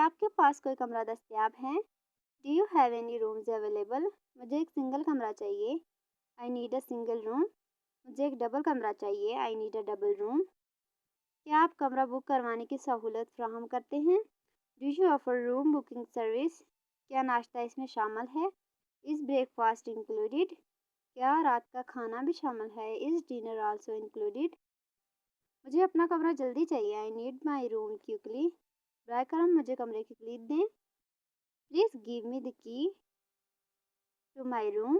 کیا آپ کے پاس کوئی کمرہ دستیاب ہے؟ Do you have any rooms available? مجھے ایک سنگل کمرہ چاہیے، I need a single room. مجھے ایک ڈبل کمرہ چاہیے، آئی نیڈ اے ڈبل روم۔ کیا آپ کمرہ بک کروانے کی سہولت فراہم کرتے ہیں؟ Do you offer room booking service? کیا ناشتہ اس میں شامل ہے؟ Is break fast included? کیا رات کا کھانا بھی شامل ہے؟ از ڈنر آلسو انکلوڈیڈ؟ مجھے اپنا کمرہ جلدی چاہیے، آئی نیڈ مائی روم کیوکلی۔ براہ کرم مجھے کمرے کی کلید دیں۔ پلیز گیو می دی کی ٹو مائی روم۔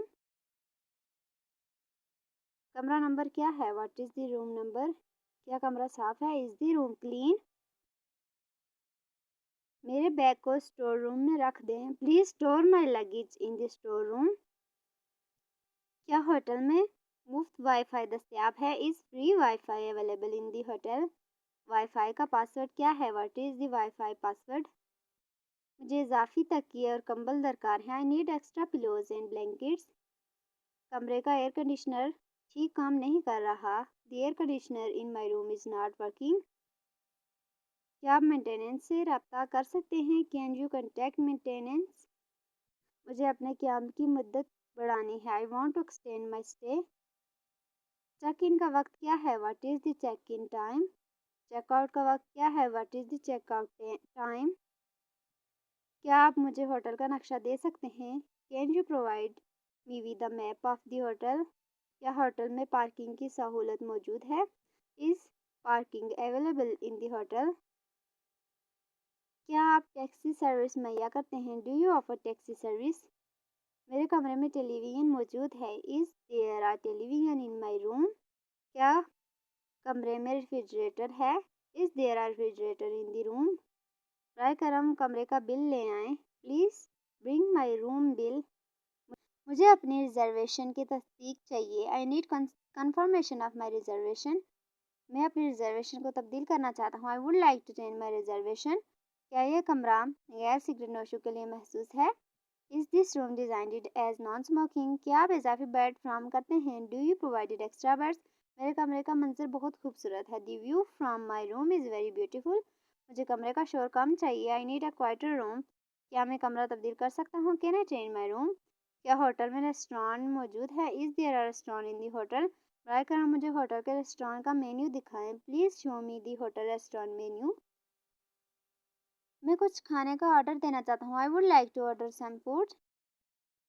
کمرہ نمبر کیا ہے؟ What is the room number? کیا کمرہ صاف ہے؟ از دی روم کلین؟ میرے بیگ کو اسٹور روم میں رکھ دیں۔ Please store my luggage in the store room. کیا ہوٹل میں مفت وائی فائی دستیاب ہے؟ Is free wi fi available in the hotel? Wi fi کا پاسورڈ کیا ہے؟ What is the wi fi password? مجھے اضافی تکیے اور کمبل درکار ہیں، I need extra pillows and blankets. کمرے کا ایئر کنڈیشنر ٹھیک کام نہیں کر رہا، the air conditioner in my room is not working. کیا آپ مینٹیننس سے رابطہ کر سکتے ہیں؟ Can you contact maintenance? مجھے اپنے قیام کی مدت بڑھانی ہے، I want to extend my stay. Check in کا وقت کیا ہے؟ What is the check in time? Check out کا وقت کیا ہے؟ What is the check out time? کیا آپ مجھے ہوٹل کا نقشہ دے سکتے ہیں؟ Can you provide me with a map of the hotel? کیا ہوٹل میں پارکنگ کی سہولت موجود ہے؟ Is parking available in the hotel? کیا آپ ٹیکسی سروس مہیا کرتے ہیں؟ Do you offer taxi service? میرے کمرے میں ٹیلی ویژن موجود ہے، is there a tele vision in my room? کیا کمرے میں ریفریجریٹر ہے؟ از دیئر اے ریفریجریٹر ان دی روم؟ براہ کرم کمرے کا بل لے آئیں، پلیز برنگ مائی روم بل۔ مجھے اپنی ریزرویشن کی تصدیق چاہیے، I need confirmation of my reservation. میں اپنی ریزرویشن کو تبدیل کرنا چاہتا ہوں، I would like to change my reservation. کیا یہ کمرہ غیر سگریٹ نوشوں کے لیے محسوس ہے؟ Is this room designed as non smoking? کیا آپ اضافی بیڈ فراہم کرتے ہیں؟ Do you provide extra beds? میرے کمرے کا منظر بہت خوبصورت ہے، the view from my room is very beautiful. مجھے کمرے کا شور کم چاہیے، آئی نیڈ اے کوائٹر روم۔ کیا میں کمرہ تبدیل کر سکتا ہوں؟ Can I change my room? کیا ہوٹل میں ریسٹورانٹ موجود ہے؟ Is there a restaurant in the hotel? براہ کرم مجھے ہوٹل کے ریسٹورانٹ کا مینیو دکھائیں، please show me the hotel restaurant menu. میں کچھ کھانے کا آرڈر دینا چاہتا ہوں، I would like to order some food.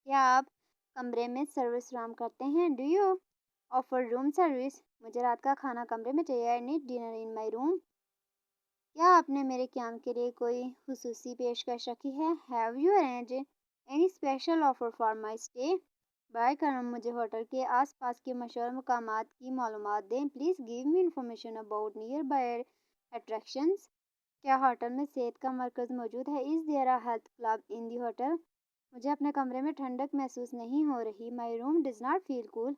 کیا آپ کمرے میں سروس فراہم کرتے ہیں؟ Do you offer room service? مجھے رات کا کھانا کمرے میں چاہیے، I need dinner in my room. کیا آپ نے میرے قیام کے لیے کوئی خصوصی پیشکش رکھی ہے؟ Have you arranged any special offer for my stay? براہ کرم مجھے ہوٹل کے آس پاس کے مشہور مقامات کی معلومات دیں، please give me information about near by attractions. کیا ہوٹل میں صحت کا مرکز موجود ہے؟ Is there a health club in the hotel? مجھے اپنے کمرے میں ٹھنڈک محسوس نہیں ہو رہی، مائی روم ڈز ناٹ فیل کول۔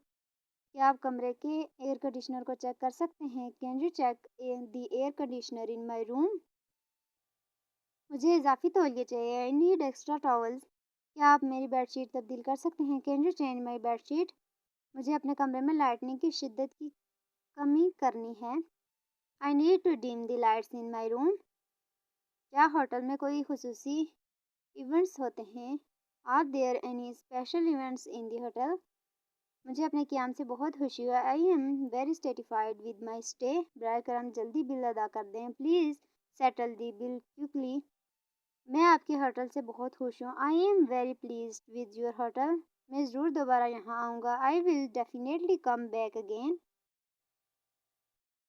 کیا آپ کمرے کے ایئر کنڈیشنر کو چیک کر سکتے ہیں؟ Can you check the air conditioner in my room? مجھے اضافی تولیے چاہیے، آئی نیڈ ایکسٹرا ٹاولز۔ کیا آپ میری بیڈ شیٹ تبدیل کر سکتے ہیں؟ Can you change my bed sheet? مجھے اپنے کمرے میں لائٹنگ کی شدت کی کمی کرنی ہے، I need to dim the lights in my room. کیا ہوٹل میں کوئی خصوصی ایونٹس ہوتے ہیں؟ Are there any special events in the hotel? مجھے اپنے قیام سے بہت خوشی ہے، I am very satisfied with my stay. براہ کرم جلدی بل ادا کر دیں، پلیز سیٹل دی بل کیوکلی۔ میں آپ کے ہوٹل سے بہت خوش ہوں، I am very pleased with your hotel. میں ضرور دوبارہ یہاں آؤں گا، I will definitely come back again.